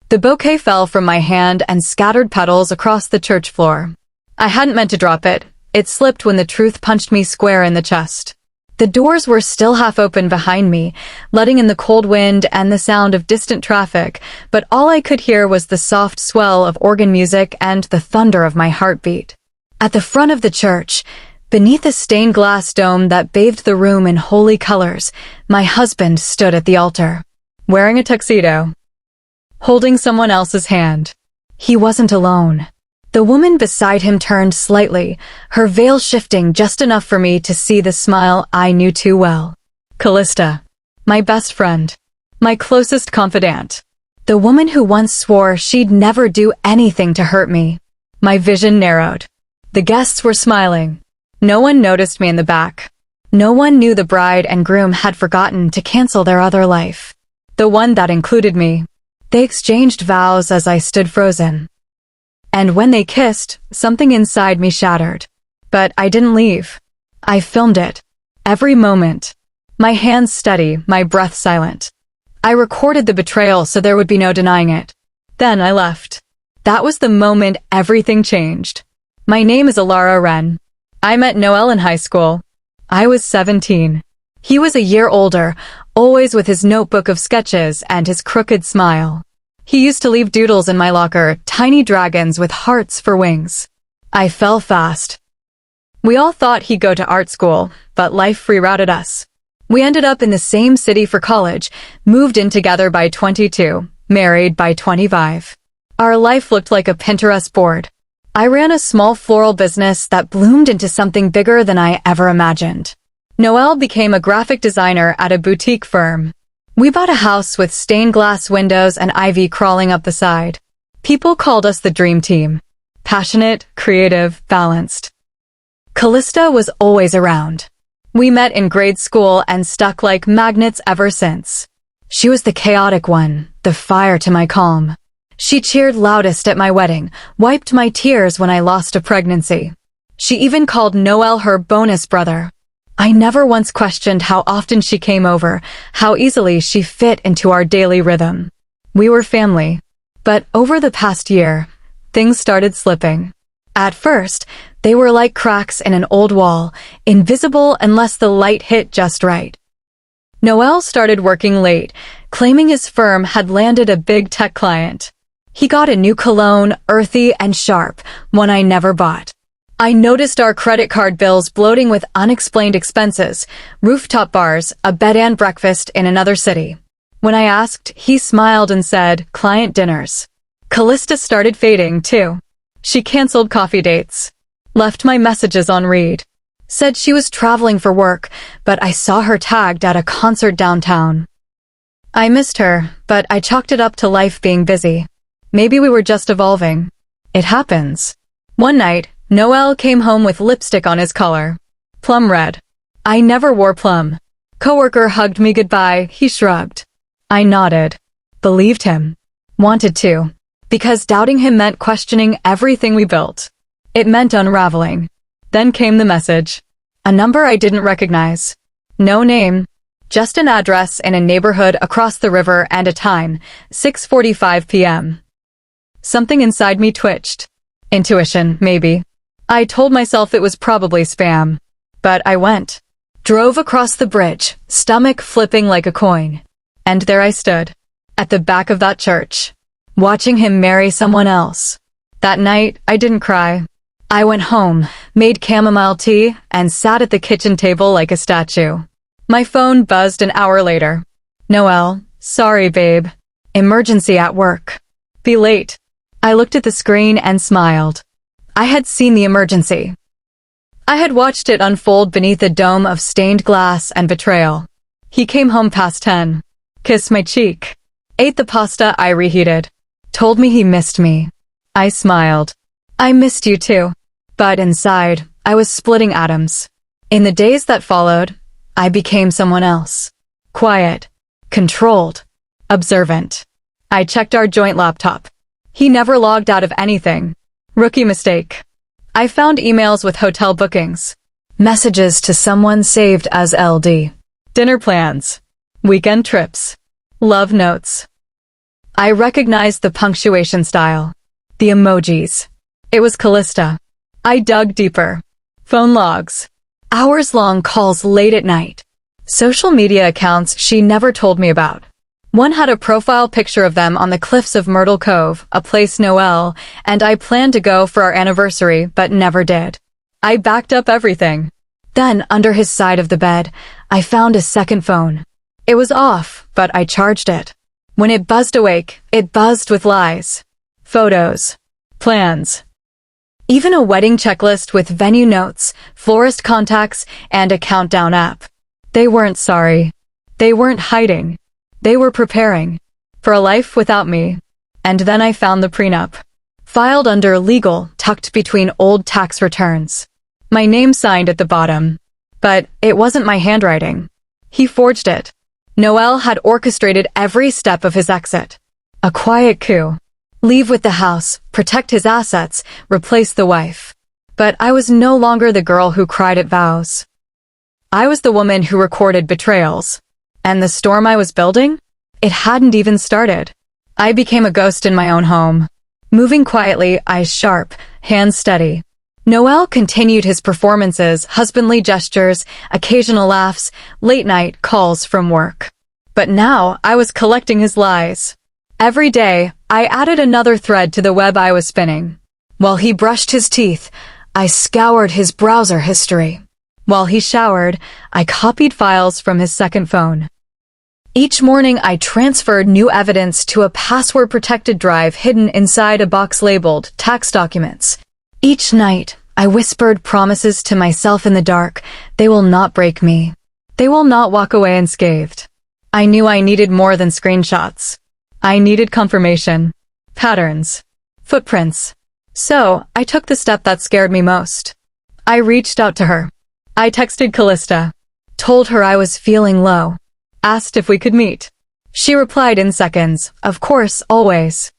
The bouquet fell from my hand and scattered petals across the church floor. I hadn't meant to drop it. It slipped when the truth punched me square in the chest. The doors were still half open behind me, letting in the cold wind and the sound of distant traffic, but all I could hear was the soft swell of organ music and the thunder of my heartbeat. At the front of the church, beneath a stained glass dome that bathed the room in holy colors, my husband stood at the altar, wearing a tuxedo, holding someone else's hand. He wasn't alone. The woman beside him turned slightly, her veil shifting just enough for me to see the smile I knew too well. Callista, my best friend, my closest confidant, the woman who once swore she'd never do anything to hurt me. My vision narrowed. The guests were smiling. No one noticed me in the back. No one knew the bride and groom had forgotten to cancel their other life, the one that included me. They exchanged vows as I stood frozen. And when they kissed, something inside me shattered. But I didn't leave. I filmed it. Every moment. My hands steady, my breath silent. I recorded the betrayal so there would be no denying it. Then I left. That was the moment everything changed. My name is Alara Wren. I met Noel in high school. I was 17. He was a year older, always with his notebook of sketches and his crooked smile. He used to leave doodles in my locker, tiny dragons with hearts for wings. I fell fast. We all thought he'd go to art school, but life rerouted us. We ended up in the same city for college, moved in together by 22, married by 25. Our life looked like a Pinterest board. I ran a small floral business that bloomed into something bigger than I ever imagined. Noel became a graphic designer at a boutique firm. We bought a house with stained glass windows and ivy crawling up the side. People called us the dream team. Passionate, creative, balanced. Callista was always around. We met in grade school and stuck like magnets ever since. She was the chaotic one, the fire to my calm. She cheered loudest at my wedding, wiped my tears when I lost a pregnancy. She even called Noel her bonus brother. I never once questioned how often she came over, how easily she fit into our daily rhythm. We were family. But over the past year, things started slipping. At first, they were like cracks in an old wall, invisible unless the light hit just right. Noel started working late, claiming his firm had landed a big tech client. He got a new cologne, earthy and sharp, one I never bought. I noticed our credit card bills bloating with unexplained expenses, rooftop bars, a bed and breakfast in another city. When I asked, he smiled and said, client dinners. Callista started fading, too. She canceled coffee dates. Left my messages on read. Said she was traveling for work, but I saw her tagged at a concert downtown. I missed her, but I chalked it up to life being busy. Maybe we were just evolving. It happens. One night, Noel came home with lipstick on his collar. Plum red. I never wore plum. Coworker hugged me goodbye, he shrugged. I nodded. Believed him. Wanted to. Because doubting him meant questioning everything we built. It meant unraveling. Then came the message. A number I didn't recognize. No name. Just an address in a neighborhood across the river and a time, 6:45 p.m. Something inside me twitched. Intuition, maybe. I told myself it was probably spam. But I went. Drove across the bridge, stomach flipping like a coin. And there I stood. At the back of that church. Watching him marry someone else. That night, I didn't cry. I went home, made chamomile tea, and sat at the kitchen table like a statue. My phone buzzed an hour later. Noel, sorry babe. Emergency at work. Be late. I looked at the screen and smiled. I had seen the emergency. I had watched it unfold beneath a dome of stained glass and betrayal. He came home past 10. Kissed my cheek. Ate the pasta I reheated. Told me he missed me. I smiled. I missed you too. But inside, I was splitting atoms. In the days that followed, I became someone else. Quiet. Controlled. Observant. I checked our joint laptop. He never logged out of anything. Rookie mistake. I found emails with hotel bookings. Messages to someone saved as LD. Dinner plans. Weekend trips. Love notes. I recognized the punctuation style. The emojis. It was Callista. I dug deeper. Phone logs. Hours-long calls late at night. Social media accounts she never told me about. One had a profile picture of them on the cliffs of Myrtle Cove, a place Noel and I planned to go for our anniversary but never did. I backed up everything. Then, under his side of the bed, I found a second phone. It was off, but I charged it. When it buzzed awake, it buzzed with lies. Photos. Plans. Even a wedding checklist with venue notes, florist contacts, and a countdown app. They weren't sorry. They weren't hiding. They were preparing for a life without me. And then I found the prenup. Filed under legal, tucked between old tax returns. My name signed at the bottom. But it wasn't my handwriting. He forged it. Noel had orchestrated every step of his exit. A quiet coup. Leave with the house, protect his assets, replace the wife. But I was no longer the girl who cried at vows. I was the woman who recorded betrayals. And the storm I was building? It hadn't even started. I became a ghost in my own home. Moving quietly, eyes sharp, hands steady. Noel continued his performances, husbandly gestures, occasional laughs, late-night calls from work. But now I was collecting his lies. Every day, I added another thread to the web I was spinning. While he brushed his teeth, I scoured his browser history. While he showered, I copied files from his second phone. Each morning, I transferred new evidence to a password-protected drive hidden inside a box labeled tax documents. Each night, I whispered promises to myself in the dark. They will not break me. They will not walk away unscathed. I knew I needed more than screenshots. I needed confirmation. Patterns. Footprints. So, I took the step that scared me most. I reached out to her. I texted Callista. Told her I was feeling low. Asked if we could meet. She replied in seconds, of course, always.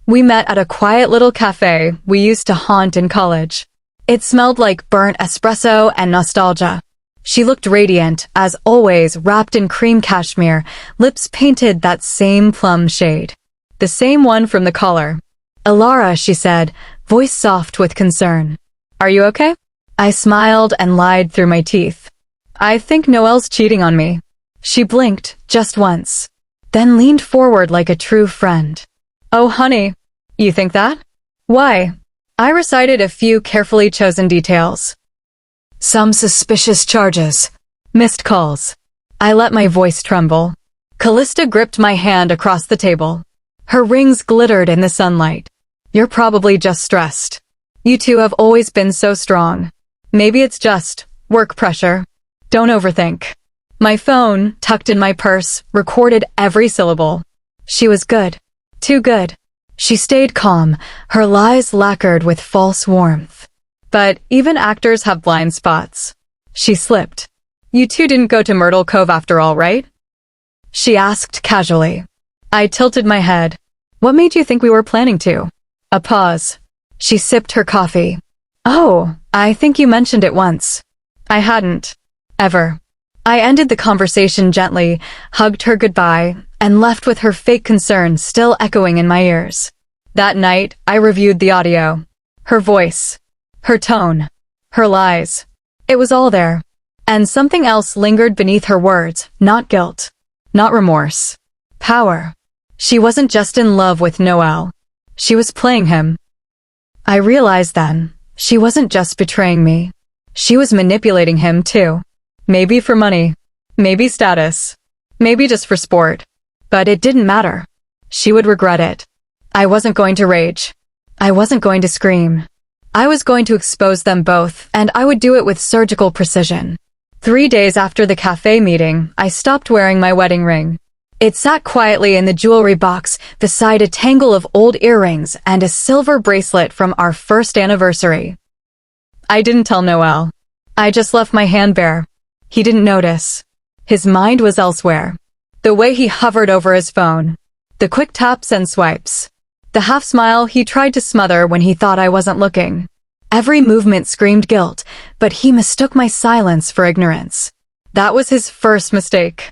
We met at a quiet little cafe we used to haunt in college. It smelled like burnt espresso and nostalgia. She looked radiant, as always, wrapped in cream cashmere, lips painted that same plum shade. The same one from the collar. Elara, she said, voice soft with concern. Are you okay? I smiled and lied through my teeth. I think Noel's cheating on me. She blinked, just once. Then leaned forward like a true friend. Oh, honey. You think that? Why? I recited a few carefully chosen details. Some suspicious charges. Missed calls. I let my voice tremble. Callista gripped my hand across the table. Her rings glittered in the sunlight. You're probably just stressed. You two have always been so strong. Maybe it's just work pressure. Don't overthink. My phone, tucked in my purse, recorded every syllable. She was good. Too good. She stayed calm, her lies lacquered with false warmth. But even actors have blind spots. She slipped. You two didn't go to Myrtle Cove after all, right? She asked casually. I tilted my head. What made you think we were planning to? A pause. She sipped her coffee. Oh, I think you mentioned it once. I hadn't. Ever. I ended the conversation gently, hugged her goodbye, and left with her fake concern still echoing in my ears. That night, I reviewed the audio. Her voice. Her tone. Her lies. It was all there. And something else lingered beneath her words, not guilt. Not remorse. Power. She wasn't just in love with Noel. She was playing him. I realized then, she wasn't just betraying me. She was manipulating him too. Maybe for money. Maybe status. Maybe just for sport. But it didn't matter. She would regret it. I wasn't going to rage. I wasn't going to scream. I was going to expose them both, and I would do it with surgical precision. 3 days after the cafe meeting, I stopped wearing my wedding ring. It sat quietly in the jewelry box beside a tangle of old earrings and a silver bracelet from our first anniversary. I didn't tell Noel. I just left my hand bare. He didn't notice. His mind was elsewhere. The way he hovered over his phone. The quick taps and swipes. The half-smile he tried to smother when he thought I wasn't looking. Every movement screamed guilt, but he mistook my silence for ignorance. That was his first mistake.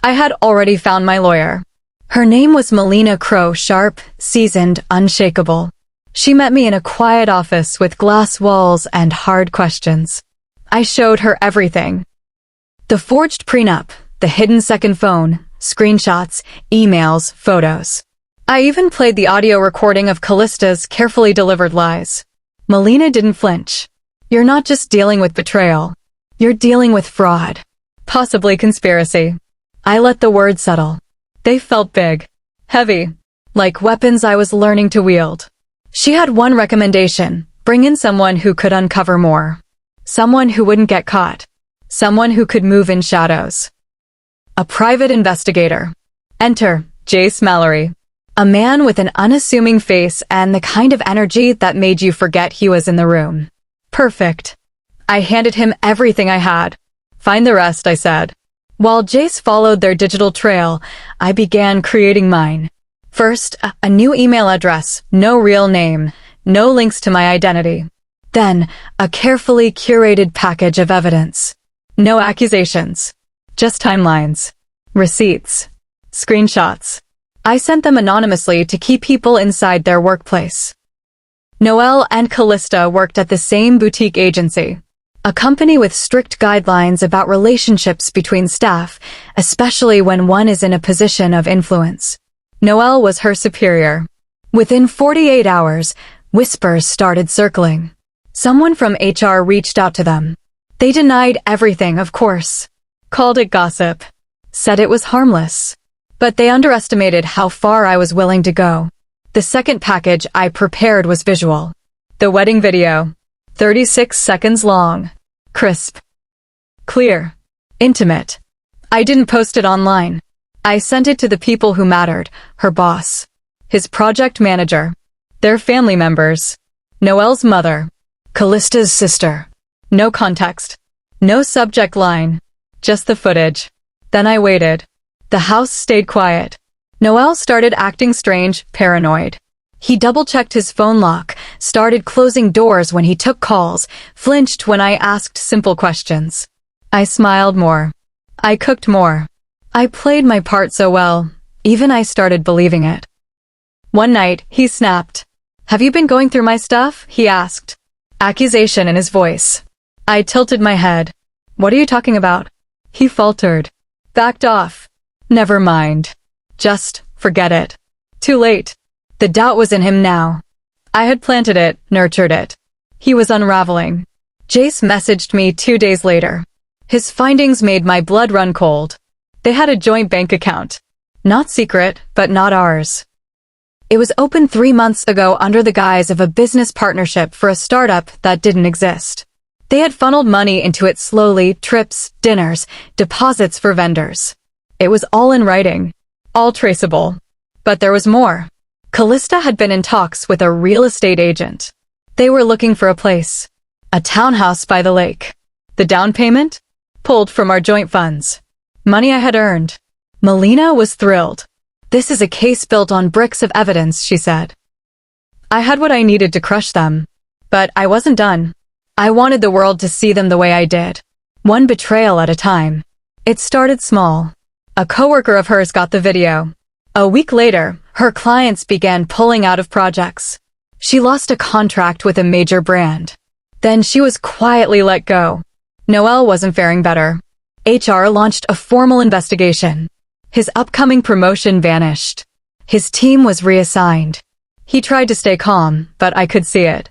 I had already found my lawyer. Her name was Melina Crow, sharp, seasoned, unshakable. She met me in a quiet office with glass walls and hard questions. I showed her everything. The forged prenup, the hidden second phone, screenshots, emails, photos. I even played the audio recording of Callista's carefully delivered lies. Melina didn't flinch. You're not just dealing with betrayal. You're dealing with fraud. Possibly conspiracy. I let the words settle. They felt big. Heavy. Like weapons I was learning to wield. She had one recommendation: bring in someone who could uncover more. Someone who wouldn't get caught. Someone who could move in shadows. A private investigator. Enter Jace Mallory. A man with an unassuming face and the kind of energy that made you forget he was in the room. Perfect. I handed him everything I had. Find the rest, I said. While Jace followed their digital trail, I began creating mine. First, a new email address, no real name, no links to my identity. Then, a carefully curated package of evidence. No accusations. Just timelines. Receipts. Screenshots. I sent them anonymously to keep people inside their workplace. Noelle and Callista worked at the same boutique agency, a company with strict guidelines about relationships between staff, especially when one is in a position of influence. Noelle was her superior. Within 48 hours, whispers started circling. Someone from HR reached out to them. They denied everything, of course. Called it gossip. Said it was harmless. But they underestimated how far I was willing to go. The second package I prepared was visual. The wedding video. 36 seconds long. Crisp. Clear. Intimate. I didn't post it online. I sent it to the people who mattered: her boss, his project manager, their family members, Noelle's mother, Callista's sister. No context. No subject line. Just the footage. Then I waited. The house stayed quiet. Noelle started acting strange, paranoid. He double-checked his phone lock, started closing doors when he took calls, flinched when I asked simple questions. I smiled more. I cooked more. I played my part so well, even I started believing it. One night, he snapped. "Have you been going through my stuff?" he asked. Accusation in his voice. I tilted my head. "What are you talking about?" He faltered. Backed off. "Never mind. Just forget it." Too late. The doubt was in him now. I had planted it, nurtured it. He was unraveling. Jace messaged me 2 days later. His findings made my blood run cold. They had a joint bank account. Not secret, but not ours. It was opened 3 months ago under the guise of a business partnership for a startup that didn't exist. They had funneled money into it slowly: trips, dinners, deposits for vendors. It was all in writing. All traceable. But there was more. Callista had been in talks with a real estate agent. They were looking for a place. A townhouse by the lake. The down payment? Pulled from our joint funds. Money I had earned. Melina was thrilled. "This is a case built on bricks of evidence," she said. I had what I needed to crush them. But I wasn't done. I wanted the world to see them the way I did. One betrayal at a time. It started small. A coworker of hers got the video. A week later, her clients began pulling out of projects. She lost a contract with a major brand. Then she was quietly let go. Noelle wasn't faring better. HR launched a formal investigation. His upcoming promotion vanished. His team was reassigned. He tried to stay calm, but I could see it.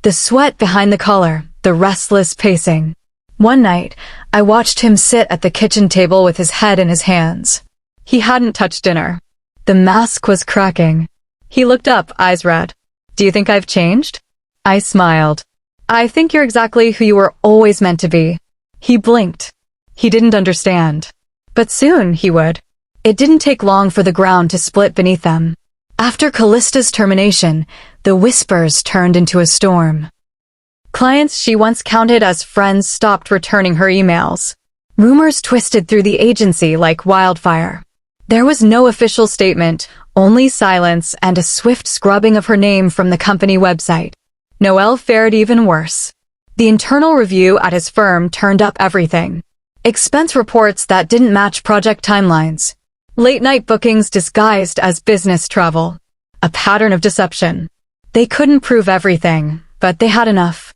The sweat behind the collar, the restless pacing. One night, I watched him sit at the kitchen table with his head in his hands. He hadn't touched dinner. The mask was cracking. He looked up, eyes red. "Do you think I've changed?" I smiled. "I think you're exactly who you were always meant to be." He blinked. He didn't understand. But soon he would. It didn't take long for the ground to split beneath them. After Callista's termination, the whispers turned into a storm. Clients she once counted as friends stopped returning her emails. Rumors twisted through the agency like wildfire. There was no official statement, only silence and a swift scrubbing of her name from the company website. Noelle fared even worse. The internal review at his firm turned up everything. Expense reports that didn't match project timelines. Late-night bookings disguised as business travel. A pattern of deception. They couldn't prove everything, but they had enough.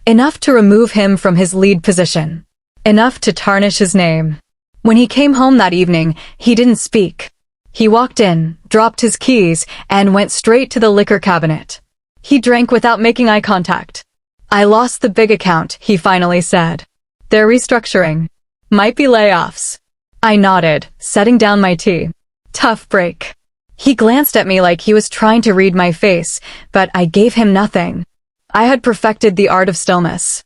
Enough to remove him from his lead position. Enough to tarnish his name. When he came home that evening, he didn't speak. He walked in, dropped his keys, and went straight to the liquor cabinet. He drank without making eye contact. "I lost the big account," he finally said. "They're restructuring. Might be layoffs." I nodded, setting down my tea. Tough break. He glanced at me like he was trying to read my face, but I gave him nothing. I had perfected the art of stillness.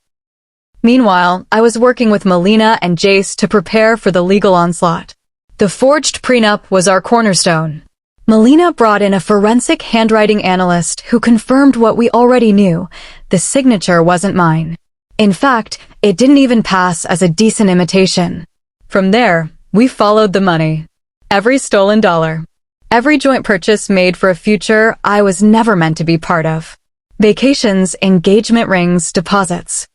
Meanwhile, I was working with Melina and Jace to prepare for the legal onslaught. The forged prenup was our cornerstone. Melina brought in a forensic handwriting analyst who confirmed what we already knew. The signature wasn't mine. In fact, it didn't even pass as a decent imitation. From there, we followed the money. Every stolen dollar. Every joint purchase made for a future I was never meant to be part of. Vacations, engagement rings, deposits.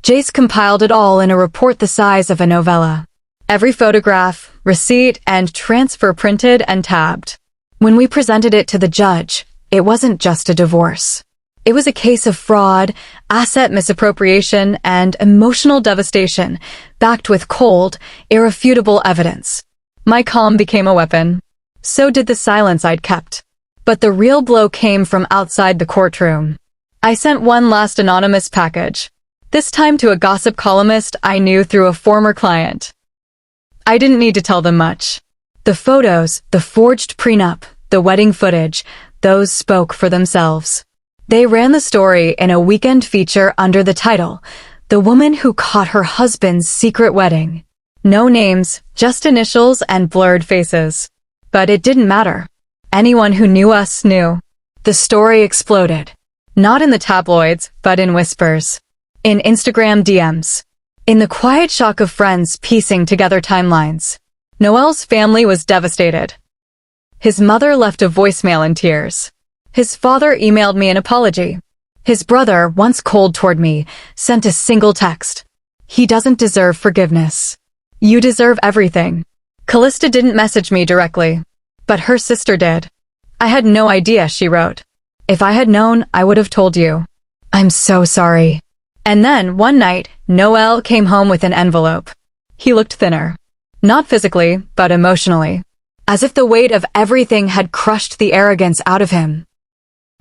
Jace compiled it all in a report the size of a novella. Every photograph, receipt, and transfer printed and tabbed. When we presented it to the judge, it wasn't just a divorce. It was a case of fraud, asset misappropriation, and emotional devastation, backed with cold, irrefutable evidence. My calm became a weapon. So did the silence I'd kept. But the real blow came from outside the courtroom. I sent one last anonymous package. This time to a gossip columnist I knew through a former client. I didn't need to tell them much. The photos, the forged prenup, the wedding footage, those spoke for themselves. They ran the story in a weekend feature under the title, "The Woman Who Caught Her Husband's Secret Wedding." No names, just initials and blurred faces. But it didn't matter. Anyone who knew us knew. The story exploded. Not in the tabloids, but in whispers. In Instagram DMs. In the quiet shock of friends piecing together timelines. Noel's family was devastated. His mother left a voicemail in tears. His father emailed me an apology. His brother, once cold toward me, sent a single text. "He doesn't deserve forgiveness. You deserve everything." Callista didn't message me directly, but her sister did. "I had no idea," she wrote. "If I had known, I would have told you. I'm so sorry." And then, one night, Noel came home with an envelope. He looked thinner. Not physically, but emotionally. As if the weight of everything had crushed the arrogance out of him.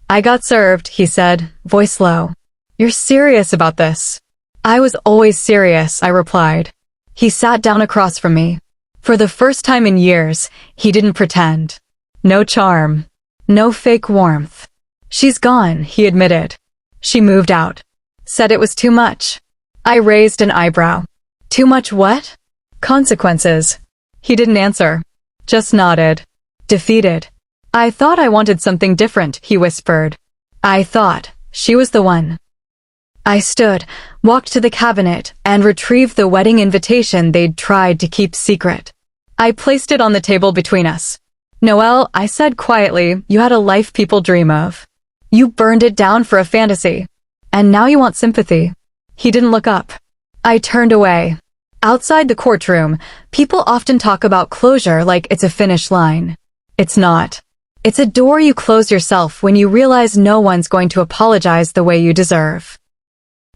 "I got served," he said, voice low. "You're serious about this?" "I was always serious," I replied. He sat down across from me. For the first time in years, he didn't pretend. No charm. No fake warmth. "She's gone," he admitted. "She moved out. Said it was too much." I raised an eyebrow. "Too much what?" "Consequences." He didn't answer. Just nodded. Defeated. "I thought I wanted something different," he whispered. "I thought she was the one." I stood, walked to the cabinet, and retrieved the wedding invitation they'd tried to keep secret. I placed it on the table between us. "Noel," I said quietly, "you had a life people dream of. You burned it down for a fantasy. And now you want sympathy." He didn't look up. I turned away. Outside the courtroom, people often talk about closure like it's a finish line. It's not. It's a door you close yourself when you realize no one's going to apologize the way you deserve.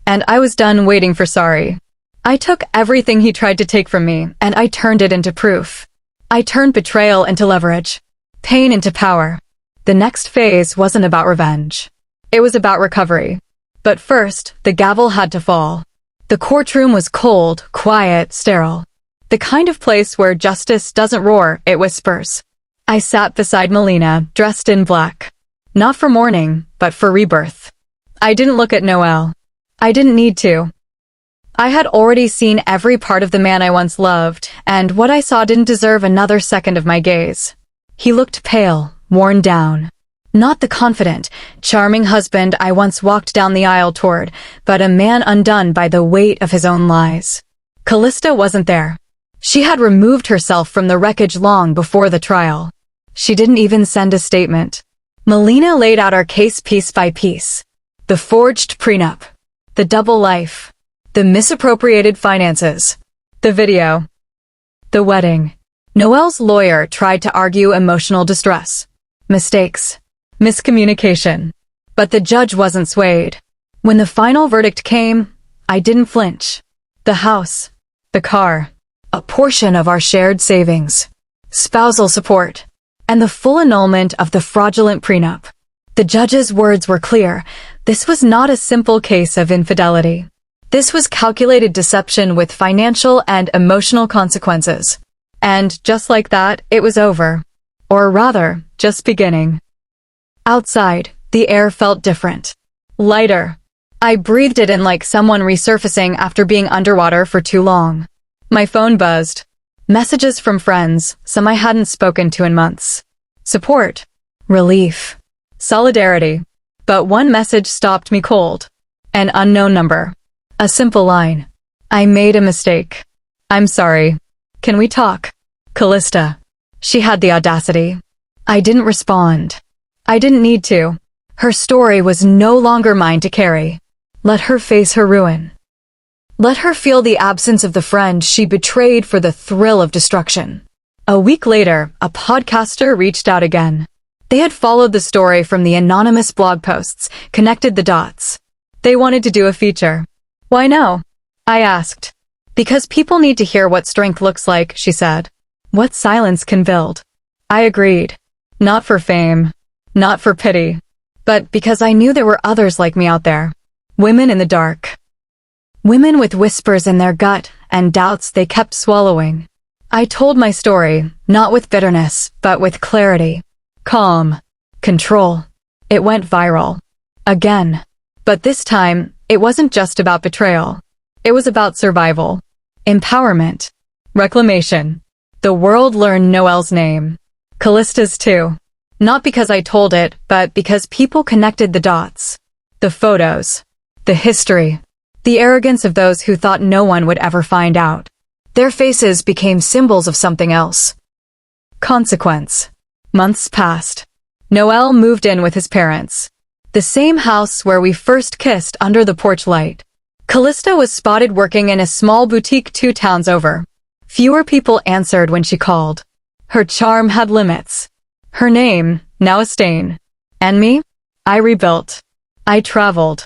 And I was done waiting for sorry. I took everything he tried to take from me, and I turned it into proof. I turned betrayal into leverage. Pain into power. The next phase wasn't about revenge. It was about recovery. But first, the gavel had to fall. The courtroom was cold, quiet, sterile. The kind of place where justice doesn't roar, it whispers. I sat beside Melina, dressed in black. Not for mourning, but for rebirth. I didn't look at Noel. I didn't need to. I had already seen every part of the man I once loved, and what I saw didn't deserve another second of my gaze. He looked pale, worn down. Not the confident, charming husband I once walked down the aisle toward, but a man undone by the weight of his own lies. Callista wasn't there. She had removed herself from the wreckage long before the trial. She didn't even send a statement. Melina laid out our case piece by piece. The forged prenup. The double life. The misappropriated finances. The video. The wedding. Noelle's lawyer tried to argue emotional distress, mistakes, miscommunication. But the judge wasn't swayed. When the final verdict came, I didn't flinch. The house, the car, a portion of our shared savings, spousal support, and the full annulment of the fraudulent prenup. The judge's words were clear. This was not a simple case of infidelity. This was calculated deception with financial and emotional consequences. And just like that, it was over. Or rather, just beginning. Outside, the air felt different. Lighter. I breathed it in like someone resurfacing after being underwater for too long. My phone buzzed. Messages from friends, some I hadn't spoken to in months. Support. Relief. Solidarity. But one message stopped me cold. An unknown number. A simple line. I made a mistake. I'm sorry. Can we talk? Callista. She had the audacity. I didn't respond. I didn't need to. Her story was no longer mine to carry. Let her face her ruin. Let her feel the absence of the friend she betrayed for the thrill of destruction. A week later, a podcaster reached out again. They had followed the story from the anonymous blog posts, connected the dots. They wanted to do a feature. Why no? I asked. Because people need to hear what strength looks like, she said. What silence can build. I agreed. Not for fame. Not for pity. But because I knew there were others like me out there. Women in the dark. Women with whispers in their gut and doubts they kept swallowing. I told my story, not with bitterness, but with clarity. Calm. Control. It went viral. Again. But this time, it wasn't just about betrayal. It was about survival. Empowerment. Reclamation. The world learned Noelle's name. Callista's too. Not because I told it, but because people connected the dots. The photos. The history. The arrogance of those who thought no one would ever find out. Their faces became symbols of something else. Consequence. Months passed. Noelle moved in with his parents. The same house where we first kissed under the porch light. Callista was spotted working in a small boutique 2 towns over. Fewer people answered when she called. Her charm had limits. Her name, now a stain. And me? I rebuilt. I traveled.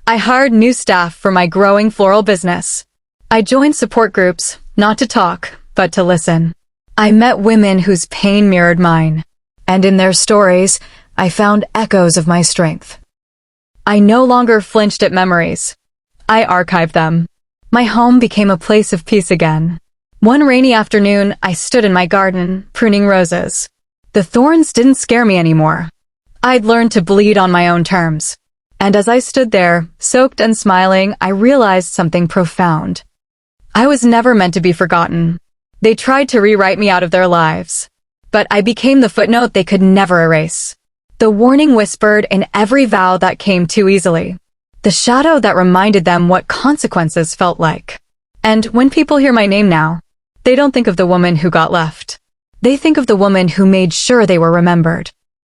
I hired new staff for my growing floral business. I joined support groups, not to talk, but to listen. I met women whose pain mirrored mine. And in their stories, I found echoes of my strength. I no longer flinched at memories. I archived them. My home became a place of peace again. One rainy afternoon, I stood in my garden, pruning roses. The thorns didn't scare me anymore. I'd learned to bleed on my own terms. And as I stood there, soaked and smiling, I realized something profound. I was never meant to be forgotten. They tried to rewrite me out of their lives. But I became the footnote they could never erase. The warning whispered in every vow that came too easily. The shadow that reminded them what consequences felt like. And when people hear my name now, they don't think of the woman who got left. They think of the woman who made sure they were remembered.